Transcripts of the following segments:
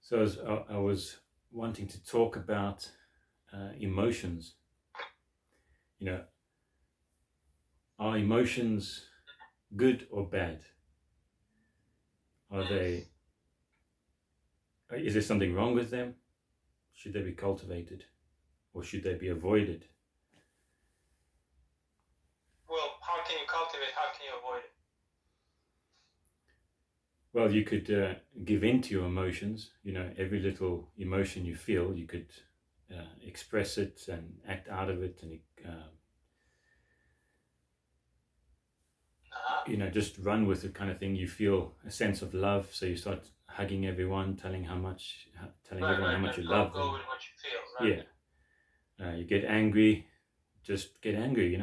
So as I was wanting to talk about emotions. You know, are emotions good or bad? Are they? Is there something wrong with them? Should they be cultivated, or should they be avoided? Well, how can you cultivate? How can you avoid it? Well, you could give in to your emotions. Every little emotion you feel, you could express it and act out of it, and just run with it, kind of thing. You feel a sense of love, so you start hugging everyone, telling everyone how much you love them. Go with what you feel, right? Yeah. You get angry, just get angry.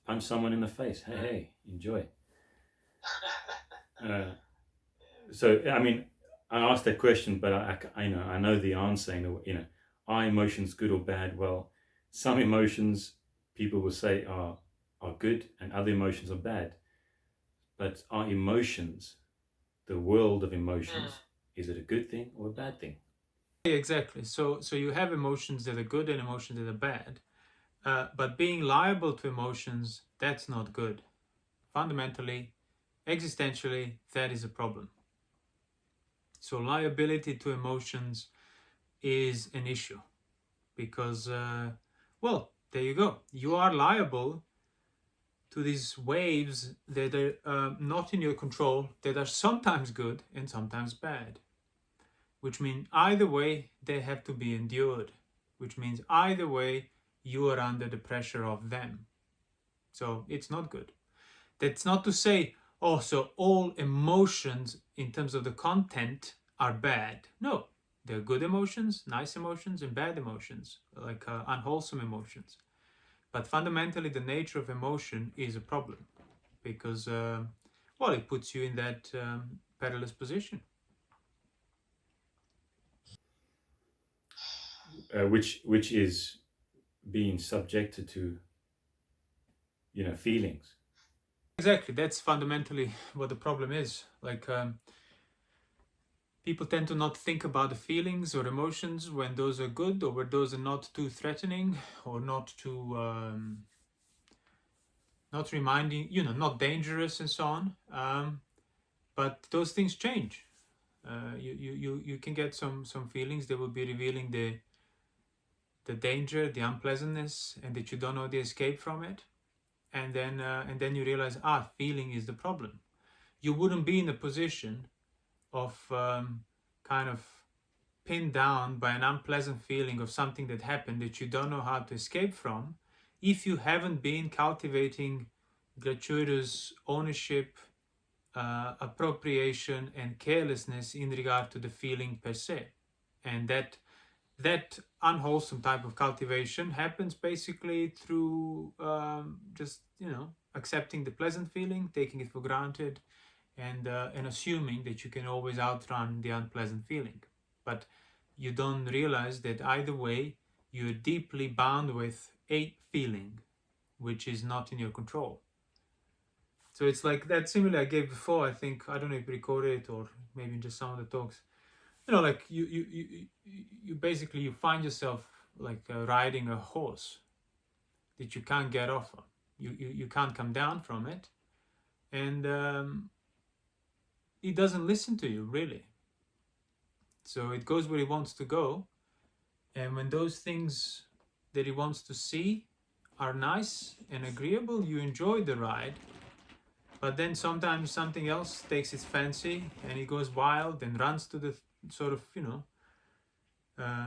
Punch someone in the face. Hey, enjoy. So I mean, I asked that question, but I know the answer. Are emotions good or bad? Well, some emotions people will say are good, and other emotions are bad. But are emotions, the world of emotions, is it a good thing or a bad thing? Exactly. So you have emotions that are good and emotions that are bad. But being liable to emotions, that's not good. Fundamentally, existentially, that is a problem. So liability to emotions is an issue because, well, there you go. You are liable to these waves that are not in your control, that are sometimes good and sometimes bad, which means either way they have to be endured, which means either way you are under the pressure of them. So it's not good. That's not to say, oh, so all emotions in terms of the content are bad. No, there are good emotions, nice emotions, and bad emotions, like unwholesome emotions. But fundamentally, the nature of emotion is a problem because, well, it puts you in that perilous position. Which is being subjected to, feelings. Exactly, that's fundamentally what the problem is. Like, people tend to not think about the feelings or emotions when those are good or when those are not too threatening or not too not reminding, not dangerous and so on. But those things change. You can get some feelings that will be revealing the danger, the unpleasantness, and that you don't know the escape from it. And then you realize, feeling is the problem. You wouldn't be in a position of kind of pinned down by an unpleasant feeling of something that happened that you don't know how to escape from if you haven't been cultivating gratuitous ownership, appropriation, and carelessness in regard to the feeling per se. And that unwholesome type of cultivation happens basically through just accepting the pleasant feeling, taking it for granted, and assuming that you can always outrun the unpleasant feeling. But you don't realize that either way you're deeply bound with a feeling which is not in your control. So it's like that simile I gave before. I think, I don't know if you recorded it or maybe just some of the talks. Like you basically you find yourself like riding a horse that you can't get off of. You can't come down from it, and it doesn't listen to you really. So it goes where it wants to go, and when those things that it wants to see are nice and agreeable, you enjoy the ride. But then sometimes something else takes its fancy and it goes wild and runs to the sort of uh,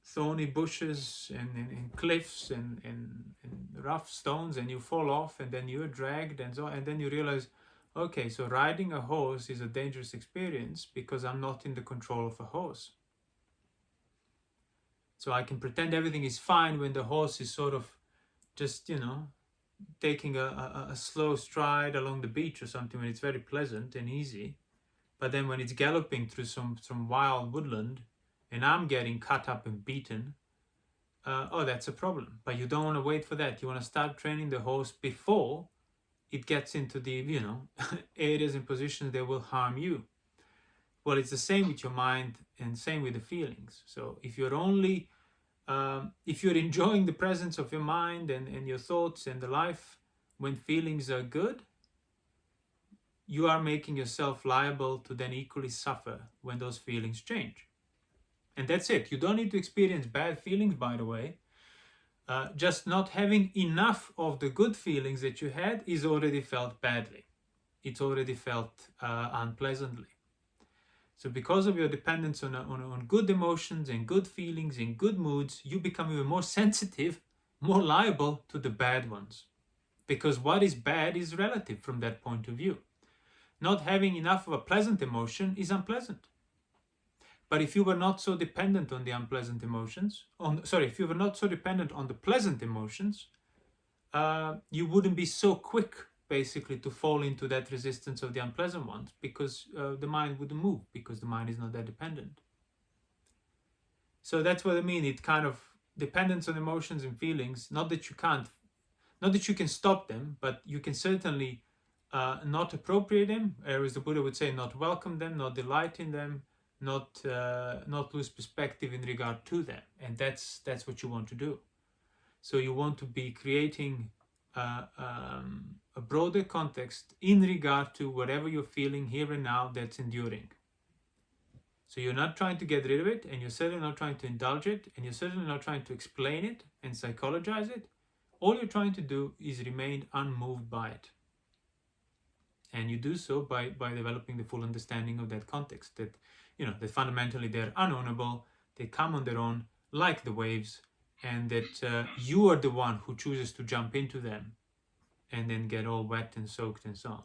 thorny bushes and cliffs and rough stones, and you fall off and then you're dragged and so, and then you realize, okay, so riding a horse is a dangerous experience because I'm not in the control of a horse. So I can pretend everything is fine when the horse is sort of just taking a slow stride along the beach or something, when it's very pleasant and easy. But then when it's galloping through some wild woodland and I'm getting cut up and beaten, that's a problem. But you don't want to wait for that. You want to start training the horse before it gets into the areas and positions that will harm you. Well, it's the same with your mind and same with the feelings. So if you're only if you're enjoying the presence of your mind and your thoughts and the life when feelings are good, you are making yourself liable to then equally suffer when those feelings change. And that's it. You don't need to experience bad feelings, by the way. Just not having enough of the good feelings that you had is already felt badly. It's already felt unpleasantly. So because of your dependence on good emotions and good feelings and good moods, you become even more sensitive, more liable to the bad ones. Because what is bad is relative from that point of view. Not having enough of a pleasant emotion is unpleasant. But if you were not so dependent on the unpleasant emotions, if you were not so dependent on the pleasant emotions, you wouldn't be so quick basically to fall into that resistance of the unpleasant ones, because the mind wouldn't move, because the mind is not that dependent. So that's what I mean. It kind of dependence on emotions and feelings, not that you can stop them, but you can certainly not appropriate them, or as the Buddha would say, not welcome them, not delight in them, not lose perspective in regard to them. And that's what you want to do. So you want to be creating a broader context in regard to whatever you're feeling here and now that's enduring. So you're not trying to get rid of it, and you're certainly not trying to indulge it, and you're certainly not trying to explain it and psychologize it. All you're trying to do is remain unmoved by it. And you do so by developing the full understanding of that context, that that fundamentally they're unownable, they come on their own like the waves, and that you are the one who chooses to jump into them and then get all wet and soaked and so on.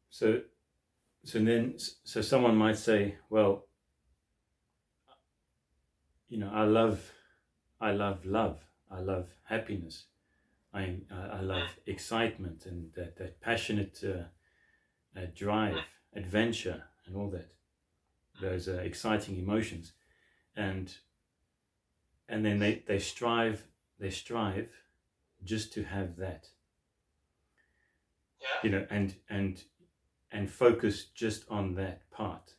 So someone might say, well, I love love, I love happiness, I love excitement and that passionate drive, adventure, and all that, those exciting emotions, and then they strive just to have that, and focus just on that part.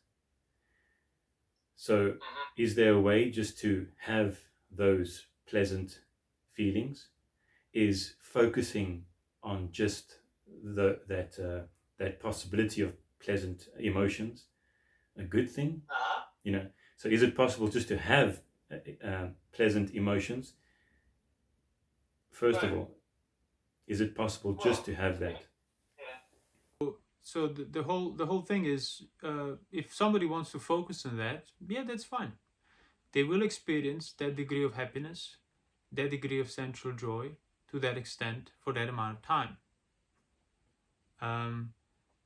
So is there a way just to have those pleasant feelings? Is focusing on just that possibility of pleasant emotions a good thing? So is it possible just to have pleasant emotions? First of all, is it possible just to have that? So the whole thing is, if somebody wants to focus on that, yeah, that's fine. They will experience that degree of happiness, that degree of central joy, to that extent, for that amount of time.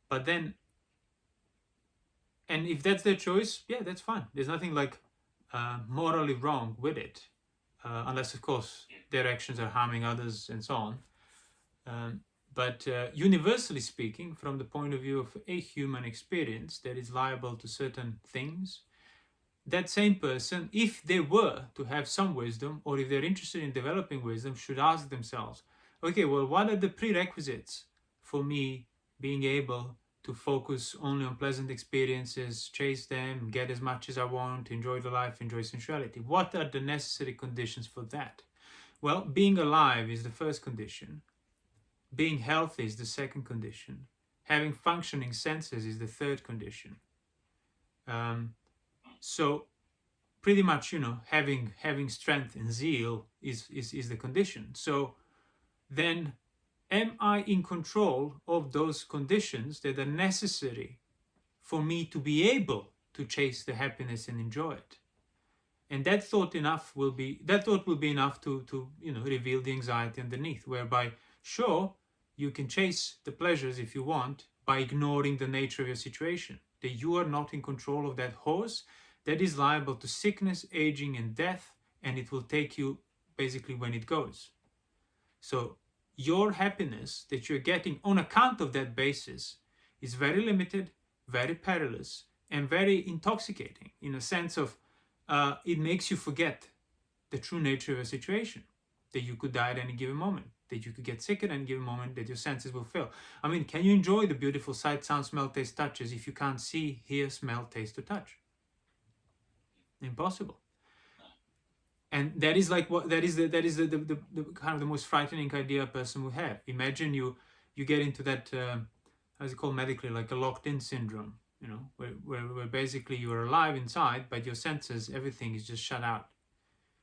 But then, and if that's their choice, yeah, that's fine. There's nothing morally wrong with it, unless of course their actions are harming others and so on. But universally speaking, from the point of view of a human experience that is liable to certain things, that same person, if they were to have some wisdom, or if they're interested in developing wisdom, should ask themselves, okay, well, what are the prerequisites for me being able to focus only on pleasant experiences, chase them, get as much as I want, enjoy the life, enjoy sensuality? What are the necessary conditions for that? Well, being alive is the first condition. Being healthy is the second condition. Having functioning senses is the third condition. So pretty much, having strength and zeal is the condition. So then, am I in control of those conditions that are necessary for me to be able to chase the happiness and enjoy it? And that thought will be enough to reveal the anxiety underneath, whereby, sure, you can chase the pleasures if you want by ignoring the nature of your situation, that you are not in control of that horse that is liable to sickness, aging, and death, and it will take you basically when it goes. So your happiness that you're getting on account of that basis is very limited, very perilous, and very intoxicating, in a sense of it makes you forget the true nature of a situation, that you could die at any given moment. that you could get sick at any given moment, that your senses will fail. I mean, can you enjoy the beautiful sight, sound, smell, taste, touches if you can't see, hear, smell, taste, or touch? Impossible. And that is like what that is the kind of the most frightening idea a person would have. Imagine you get into that how's it called medically, like a locked-in syndrome, you know, where basically you are alive inside, but your senses, everything is just shut out.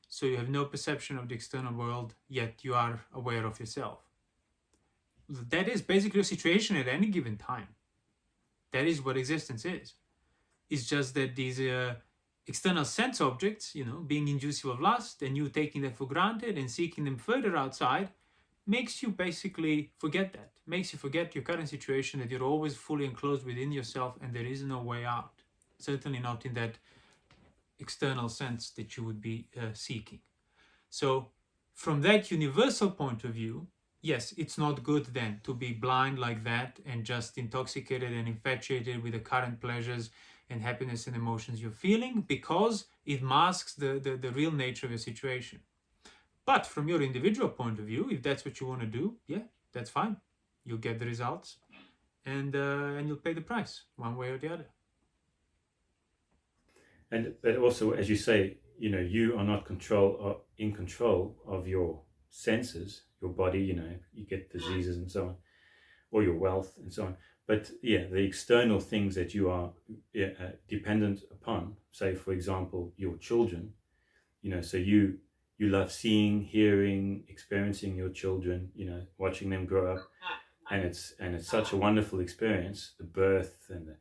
So you have no perception of the external world, yet you are aware of yourself. That is basically a situation at any given time. That is what existence is. It's just that these external sense objects, you know, being inducive of lust, and you taking them for granted and seeking them further outside, makes you basically forget that. Makes you forget your current situation, that you're always fully enclosed within yourself and there is no way out. Certainly not in that external sense that you would be seeking. So from that universal point of view, yes, it's not good then to be blind like that and just intoxicated and infatuated with the current pleasures and happiness and emotions you're feeling, because it masks the real nature of your situation. But from your individual point of view, if that's what you want to do, yeah, that's fine. You'll get the results and you'll pay the price one way or the other. And but also, as you say, you know, you are not in control of your senses, your body, you know, you get diseases and so on, or your wealth and so on. But yeah, the external things that you are dependent upon, say, for example, your children, you know, so you love seeing, hearing, experiencing your children, you know, watching them grow up. And it's such a wonderful experience, the birth and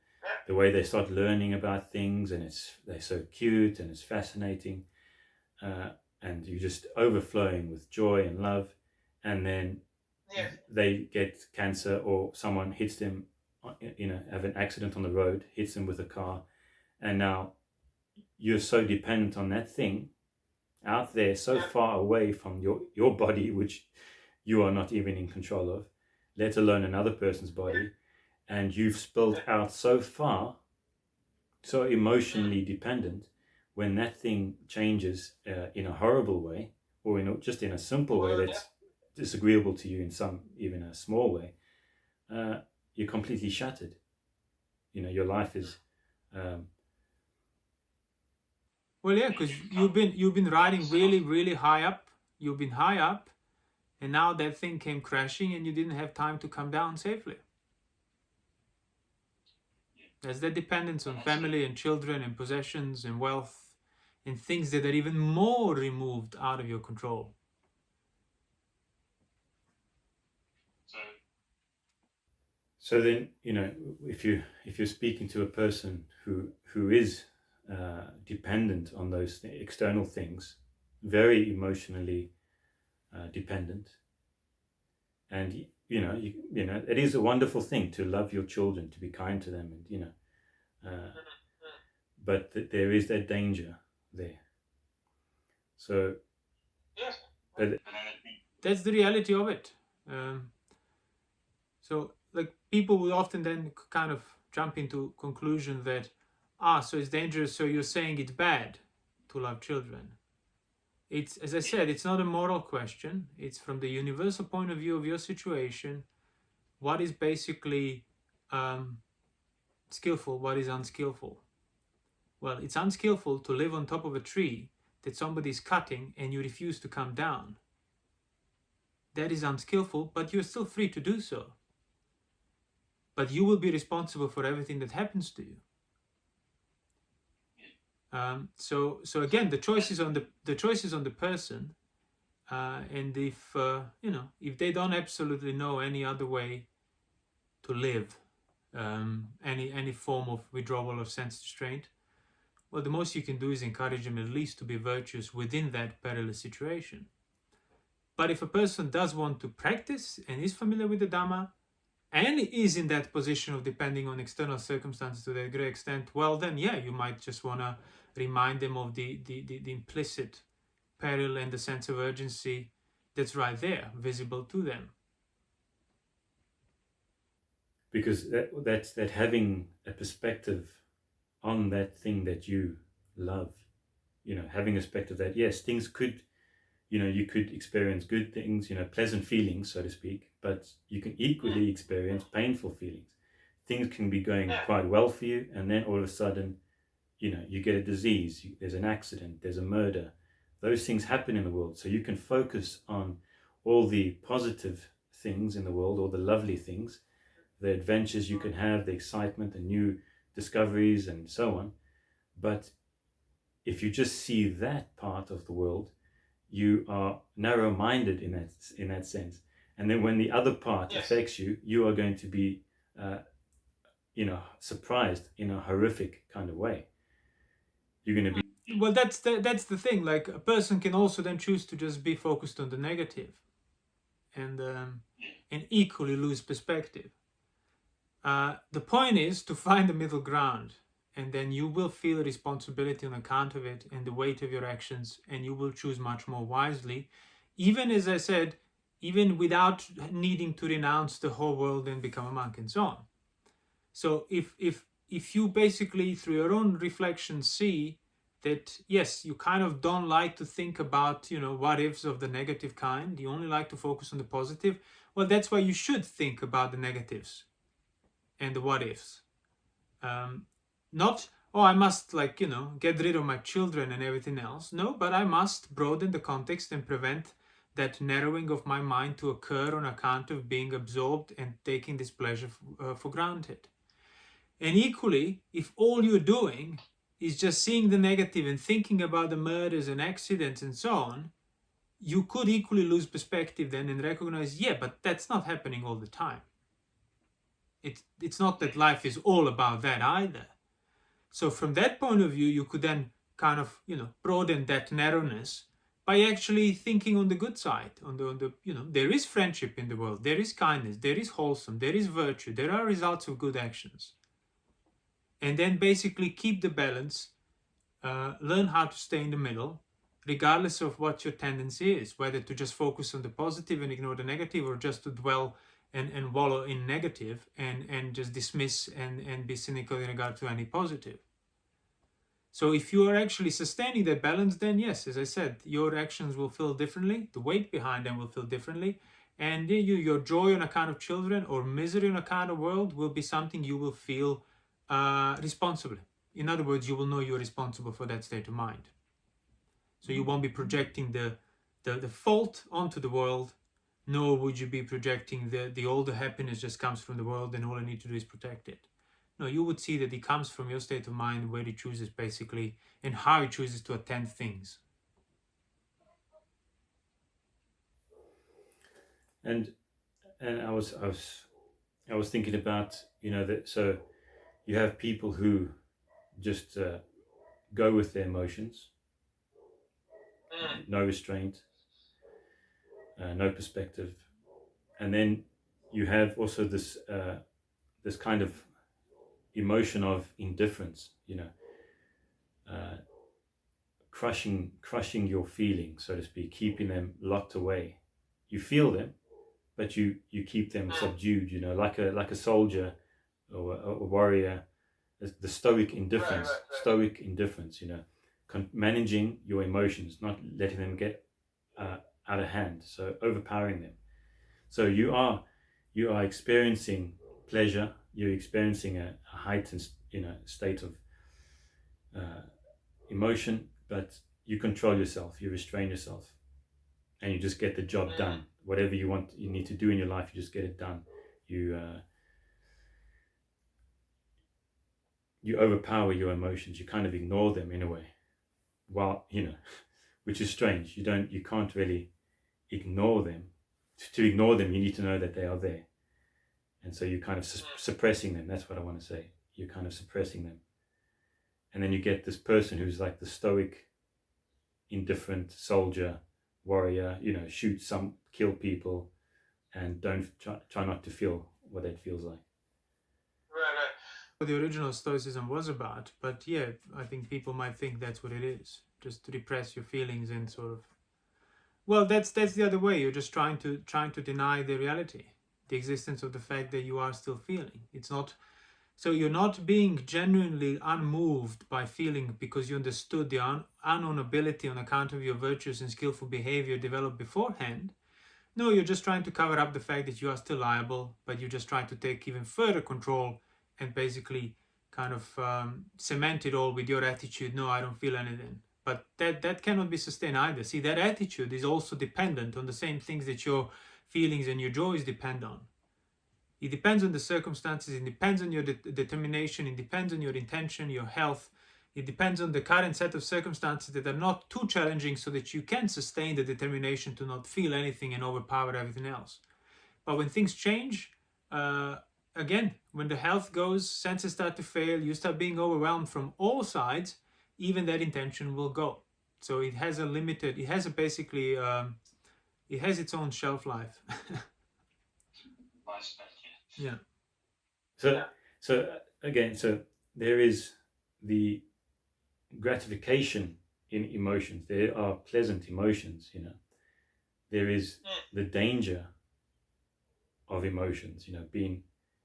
the way they start learning about things, and they're so cute and it's fascinating, and you're just overflowing with joy and love. And then they get cancer, or someone hits them, you know, have an accident on the road, hits them with a car, and now you're so dependent on that thing out there, so far away from your body, which you are not even in control of, let alone another person's body, and you've spilled out so far, so emotionally dependent. When that thing changes in a horrible way, or just in a simple way that's disagreeable to you in even a small way, you're completely shattered. You know, your life is well, yeah, because you've been riding really high up. You've been high up, and now that thing came crashing, and you didn't have time to come down safely. There's that dependence on family and children and possessions and wealth and things that are even more removed out of your control. So then, you know, if you're speaking to a person who is dependent on those external things, very emotionally dependent, and you know, it is a wonderful thing to love your children, to be kind to them, and you know, but there is that danger there. So, but that's the reality of it. So, like, people will often then kind of jump into conclusion that, so it's dangerous, so you're saying it's bad to love children. It's, as I said, it's not a moral question. It's from the universal point of view of your situation. What is basically skillful? What is unskillful? Well, it's unskillful to live on top of a tree that somebody's cutting and you refuse to come down. That is unskillful, but you're still free to do so. But you will be responsible for everything that happens to you. So again, the choice is on the person, and if if they don't absolutely know any other way to live, any form of withdrawal or sense restraint, well, the most you can do is encourage them at least to be virtuous within that perilous situation. But if a person does want to practice and is familiar with the Dhamma, and is in that position of depending on external circumstances to that great extent, well, then, yeah, you might just want to remind them of the implicit peril and the sense of urgency that's right there, visible to them. Because that's having a perspective on that thing that you love, you know, having a perspective that, yes, things could, you could experience good things, pleasant feelings, so to speak, but you can equally experience painful feelings. Things can be going quite well for you, and then all of a sudden, you get a disease, there's an accident, there's a murder. Those things happen in the world. So you can focus on all the positive things in the world, all the lovely things, the adventures you can have, the excitement, the new discoveries, and so on. But if you just see that part of the world, you are narrow-minded in that sense. And then when the other part affects you, you are going to be, surprised in a horrific kind of way. You're going to be. Well, that's the thing. Like, a person can also then choose to just be focused on the negative, and equally lose perspective. The point is to find the middle ground, and then you will feel responsibility on account of it and the weight of your actions, and you will choose much more wisely, even, as I said, even without needing to renounce the whole world and become a monk and so on. So if you basically through your own reflection see that yes, you kind of don't like to think about what ifs of the negative kind, you only like to focus on the positive, well, that's why you should think about the negatives and the what ifs. Not, I must get rid of my children and everything else. No, but I must broaden the context and prevent that narrowing of my mind to occur on account of being absorbed and taking this pleasure for granted. And equally, if all you're doing is just seeing the negative and thinking about the murders and accidents and so on, you could equally lose perspective then and recognize, but that's not happening all the time. It's not that life is all about that either. So from that point of view, you could then kind of, broaden that narrowness by actually thinking on the good side, on the there is friendship in the world, there is kindness, there is wholesome, there is virtue, there are results of good actions. And then basically keep the balance, learn how to stay in the middle, regardless of what your tendency is, whether to just focus on the positive and ignore the negative, or just to dwell and wallow in negative and just dismiss and be cynical in regard to any positive. So if you are actually sustaining that balance, then yes, as I said, your actions will feel differently, the weight behind them will feel differently, and your joy on account of children or misery on account of world will be something you will feel responsibly. In other words, you will know you're responsible for that state of mind. So you won't be projecting the fault onto the world, nor would you be projecting all the happiness just comes from the world and all I need to do is protect it. No, you would see that it comes from your state of mind, where it chooses basically, and how it chooses to attend things. And I was thinking about that. So you have people who just go with their emotions, no restraint, no perspective, and then you have also this kind of emotion of indifference, crushing your feelings, so to speak, keeping them locked away. You feel them, but you keep them subdued, like a soldier or a warrior. The stoic indifference, managing your emotions, not letting them get out of hand, so overpowering them. So you are experiencing pleasure, you're experiencing a heightened state of emotion, but you control yourself, you restrain yourself, and you just get the job done. Whatever you need to do in your life, you just get it done. You overpower your emotions, you kind of ignore them in a way. Well, which is strange. You can't really ignore them. To ignore them, you need to know that they are there. And so you're kind of suppressing them. That's what I want to say. You're kind of suppressing them. And then you get this person who's like the stoic, indifferent soldier, warrior, shoot some, kill people, and don't try not to feel what that feels like. Right. The original Stoicism was about, but I think people might think that's what it is, just to repress your feelings and sort of, well, that's the other way. You're just trying to deny the reality, the existence of the fact that you are still feeling. It's not So you're not being genuinely unmoved by feeling because you understood the unknown ability on account of your virtuous and skillful behavior developed beforehand. No, you're just trying to cover up the fact that you are still liable, but you're just trying to take even further control and basically kind of cement it all with your attitude. No, I don't feel anything. But that cannot be sustained either. See, that attitude is also dependent on the same things that your feelings and your joys depend on. It depends on the circumstances, it depends on your determination, it depends on your intention, your health. It depends on the current set of circumstances that are not too challenging so that you can sustain the determination to not feel anything and overpower everything else. But when things change, again, when the health goes, senses start to fail, you start being overwhelmed from all sides, even that intention will go. So it has a limited, it has a basically, it has its own shelf life. Yeah. So again, so there is the gratification in emotions. There are pleasant emotions, you know. There is the danger of emotions, you know, being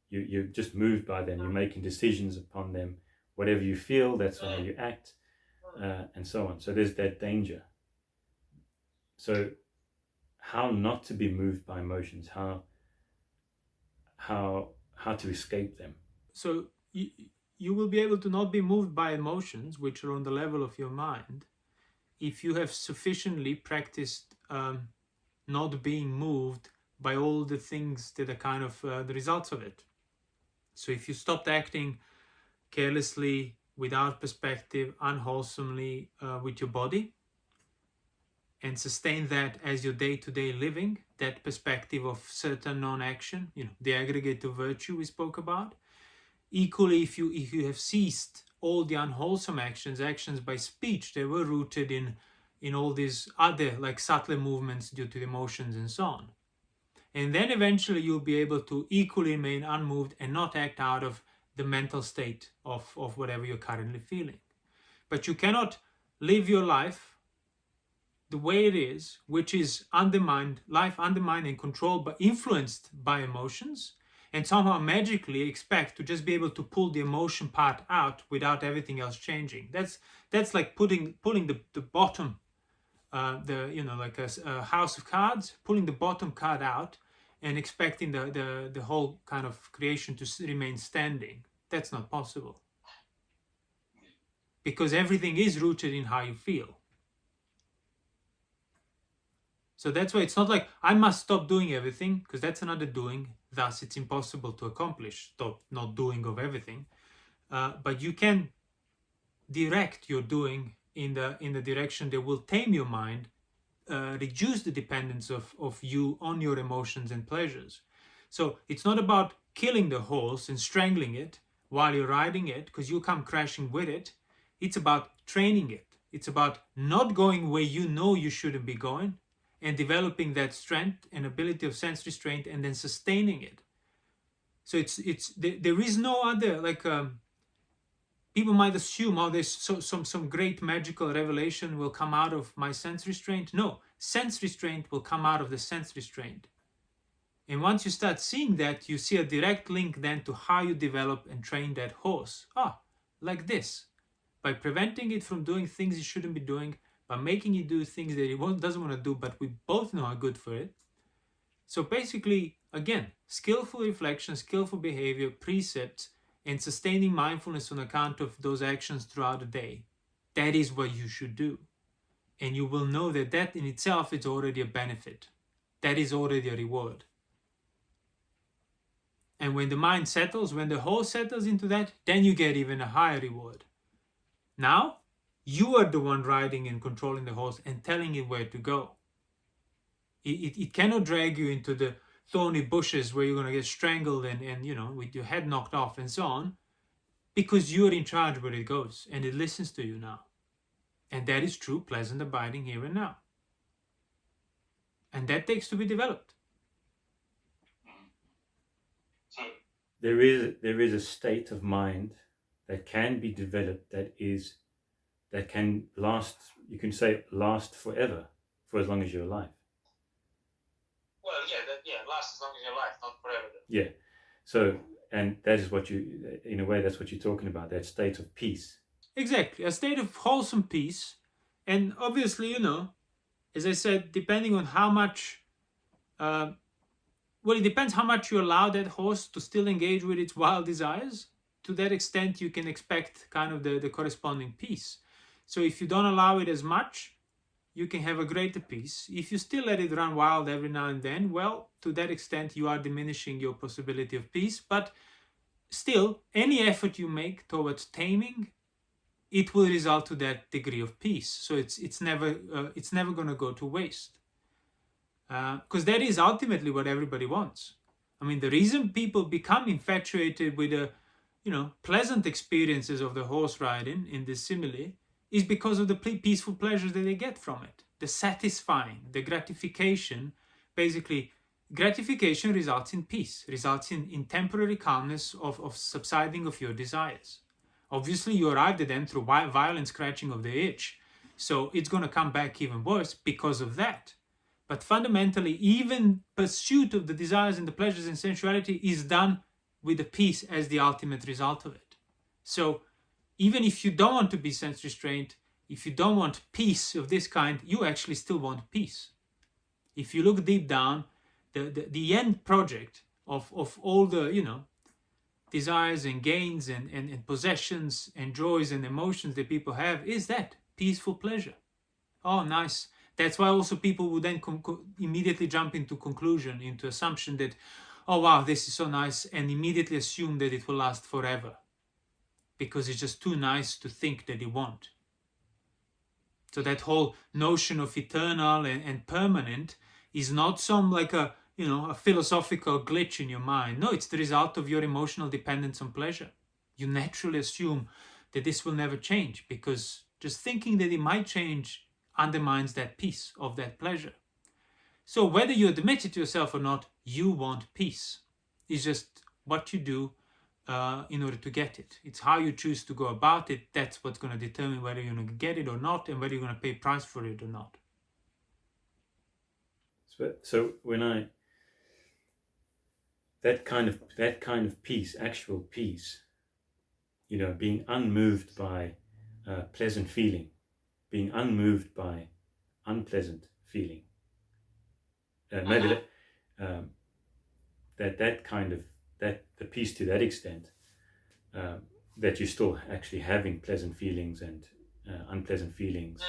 you're just moved by them, you're making decisions upon them. Whatever you feel, that's how you act, and so on. So there's that danger. So how not to be moved by emotions, how to escape them. So you will be able to not be moved by emotions which are on the level of your mind if you have sufficiently practiced not being moved by all the things that are kind of the results of it. So if you stopped acting carelessly, without perspective, unwholesomely with your body, and sustain that as your day-to-day living, that perspective of certain non-action, you know, the aggregate of virtue we spoke about. Equally, if you have ceased all the unwholesome actions by speech, they were rooted in all these other like subtler movements due to emotions and so on. And then eventually you'll be able to equally remain unmoved and not act out of the mental state of whatever you're currently feeling. But you cannot live your life the way it is, which is undermined and controlled but influenced by emotions, and somehow magically expect to just be able to pull the emotion part out without everything else changing. That's like pulling the bottom, like a house of cards, pulling the bottom card out and expecting the whole kind of creation to remain standing. That's not possible, because everything is rooted in how you feel. So that's why it's not like I must stop doing everything, because that's another doing. Thus, it's impossible to accomplish stop not doing of everything. But you can direct your doing in the direction that will tame your mind, reduce the dependence of you on your emotions and pleasures. So it's not about killing the horse and strangling it while you're riding it, because you come crashing with it. It's about training it. It's about not going where you know you shouldn't be going, and developing that strength and ability of sense restraint, and then sustaining it. So there is no other, like people might assume, oh, there's some great magical revelation will come out of my sense restraint. No, sense restraint will come out of the sense restraint. And once you start seeing that, you see a direct link then to how you develop and train that horse. Like this, by preventing it from doing things it shouldn't be doing, by making it do things that it doesn't want to do, but we both know are good for it. So basically, again, skillful reflection, skillful behavior, precepts, and sustaining mindfulness on account of those actions throughout the day. That is what you should do. And you will know that that in itself is already a benefit. That is already a reward. And when the mind settles, when the whole settles into that, then you get even a higher reward. Now, you are the one riding and controlling the horse and telling it where to go. It cannot drag you into the thorny bushes where you're going to get strangled and with your head knocked off and so on, because you're in charge where it goes, and it listens to you now. And that is true, pleasant abiding here and now. And that takes to be developed. So there is a state of mind that can be developed that can last, you can say, last forever, for as long as you're alive. Well, last as long as you're alive, not forever. Yeah. So and that is what you, in a way, that's what you're talking about, that state of peace. Exactly, a state of wholesome peace. And obviously, as I said, depending on how much, it depends how much you allow that horse to still engage with its wild desires. To that extent, you can expect kind of the corresponding peace. So if you don't allow it as much, you can have a greater peace. If you still let it run wild every now and then, well, to that extent, you are diminishing your possibility of peace. But still, any effort you make towards taming, it will result to that degree of peace. So it's never going to go to waste, because that is ultimately what everybody wants. I mean, the reason people become infatuated with the pleasant experiences of the horse riding in this simile is because of the peaceful pleasures that they get from it, the satisfying, the gratification. Basically, gratification results in peace, results in temporary calmness of subsiding of your desires. Obviously, you arrived at them through violent scratching of the itch, so it's going to come back even worse because of that. But fundamentally, even pursuit of the desires and the pleasures and sensuality is done with the peace as the ultimate result of it. So even if you don't want to be sense restrained, if you don't want peace of this kind, you actually still want peace. If you look deep down, the end project of all the desires and gains and possessions and joys and emotions that people have is that peaceful pleasure. Oh, nice. That's why also people would then immediately jump into conclusion, into assumption that, oh wow, this is so nice, and immediately assume that it will last forever, because it's just too nice to think that it won't. So that whole notion of eternal and permanent is not some like a philosophical glitch in your mind. No, it's the result of your emotional dependence on pleasure. You naturally assume that this will never change, because just thinking that it might change undermines that peace of that pleasure. So whether you admit it to yourself or not, you want peace. It's just what you do in order to get it. It's how you choose to go about it. That's what's going to determine whether you're going to get it or not, and whether you're going to pay price for it or not. So when that kind of peace, actual peace, being unmoved by pleasant feeling, being unmoved by unpleasant feeling, maybe the peace to that extent, that you're still actually having pleasant feelings and unpleasant feelings,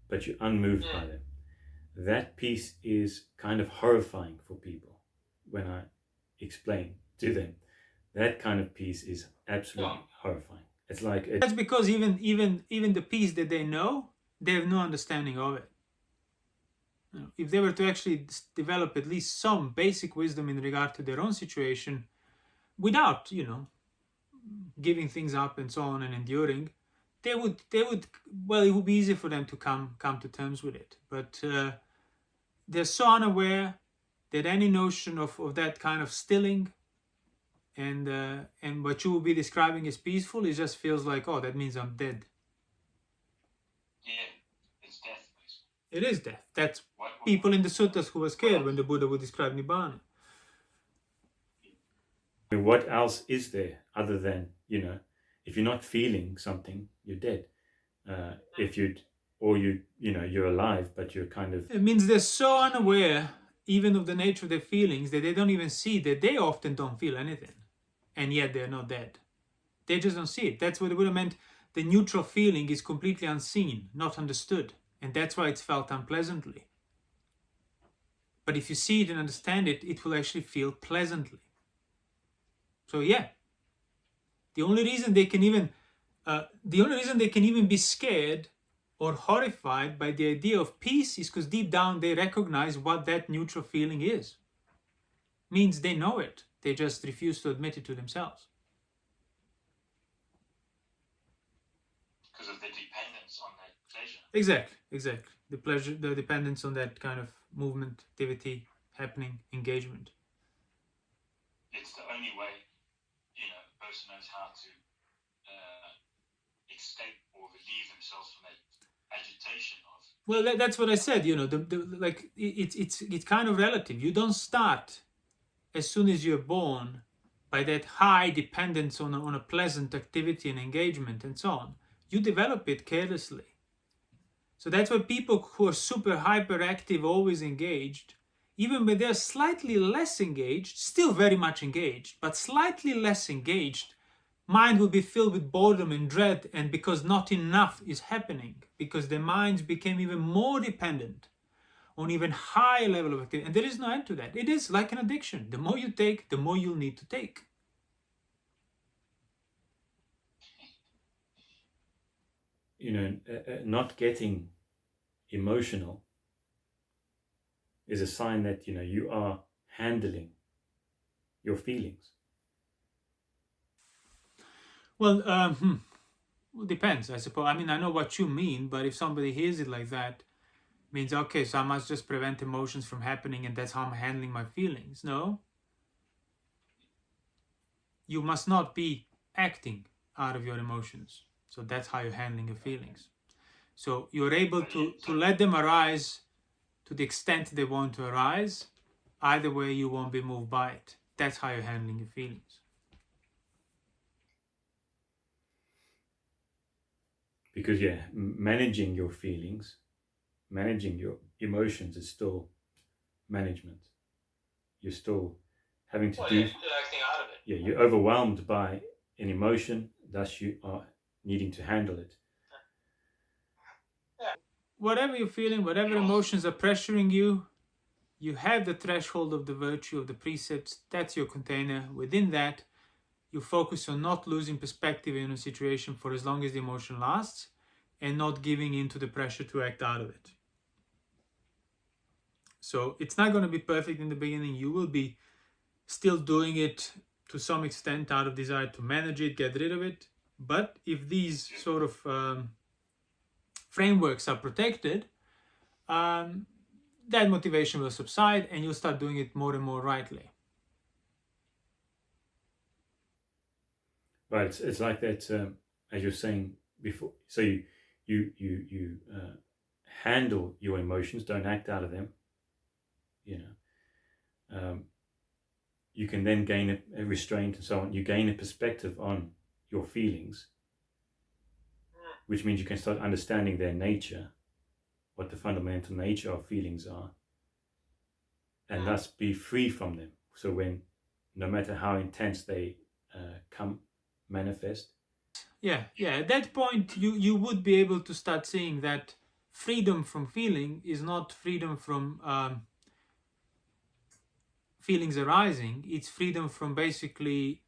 but you're unmoved by them. That peace is kind of horrifying for people when I explain to them. That kind of peace is absolutely horrifying. It's like that's because even the peace that they know, they have no understanding of it. If they were to actually develop at least some basic wisdom in regard to their own situation, without giving things up and so on and enduring, they would well, it would be easy for them to come to terms with it. But they're so unaware that any notion of that kind of stilling and what you will be describing as peaceful, it just feels like, oh, that means I'm dead. Yeah, it's death, basically. It is death. That's people in the suttas who were scared when the Buddha would describe Nibbana. What else is there other than, if you're not feeling something, you're dead. If you're alive, but you're kind of... It means they're so unaware even of the nature of their feelings that they don't even see that they often don't feel anything. And yet they're not dead. They just don't see it. That's what the Buddha meant. The neutral feeling is completely unseen, not understood. And that's why it's felt unpleasantly. But if you see it and understand it, it will actually feel pleasantly. So yeah, the only reason they can even be scared or horrified by the idea of peace is because deep down they recognize what that neutral feeling is. Means they know it. They just refuse to admit it to themselves. Because of the dependence on that pleasure. Exactly. The pleasure, the dependence on that kind of movement, activity, happening, engagement. It's the only way, a person knows how to escape or relieve themselves from that agitation of... Well, that's what I said. It's kind of relative. You don't start as soon as you're born by that high dependence on a pleasant activity and engagement and so on, you develop it carelessly. So that's why people who are super hyperactive, always engaged, even when they're slightly less engaged, still very much engaged, but slightly less engaged, mind will be filled with boredom and dread, and because not enough is happening, because their minds became even more dependent on even higher level of activity. And there is no end to that. It is like an addiction. The more you take, the more you'll need to take. Not getting emotional is a sign that you are handling your feelings. Well, it depends, I suppose. I mean, I know what you mean, but if somebody hears it like that, it means, okay, so I must just prevent emotions from happening and that's how I'm handling my feelings. No. You must not be acting out of your emotions. So that's how you're handling your feelings. So you're able to let them arise to the extent they want to arise. Either way, you won't be moved by it. That's how you're handling your feelings. Because managing your feelings, managing your emotions is still management. You're still having to do. You're acting out of it. Yeah, you're overwhelmed by an emotion, thus you are needing to handle it. Whatever you're feeling, whatever emotions are pressuring you, you have the threshold of the virtue of the precepts. That's your container. Within that, you focus on not losing perspective in a situation for as long as the emotion lasts, and not giving in to the pressure to act out of it. So it's not going to be perfect in the beginning. You will be still doing it to some extent out of desire to manage it, get rid of it. But if these sort of frameworks are protected, that motivation will subside and you'll start doing it more and more rightly. Right, it's like that, as you're saying before. So you handle your emotions, don't act out of them. You can then gain a restraint and so on. You gain a perspective on your feelings, which means you can start understanding their nature, what the fundamental nature of feelings are, and thus be free from them. So when, no matter how intense they come manifest. Yeah. At that point, you would be able to start seeing that freedom from feeling is not freedom from feelings arising. It's freedom from basically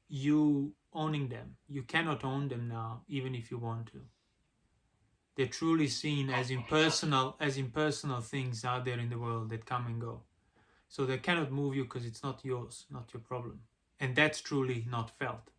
you owning them. You cannot own them now, even if you want to. They're truly seen as impersonal things out there in the world that come and go. So they cannot move you because it's not yours, not your problem. And that's truly not felt.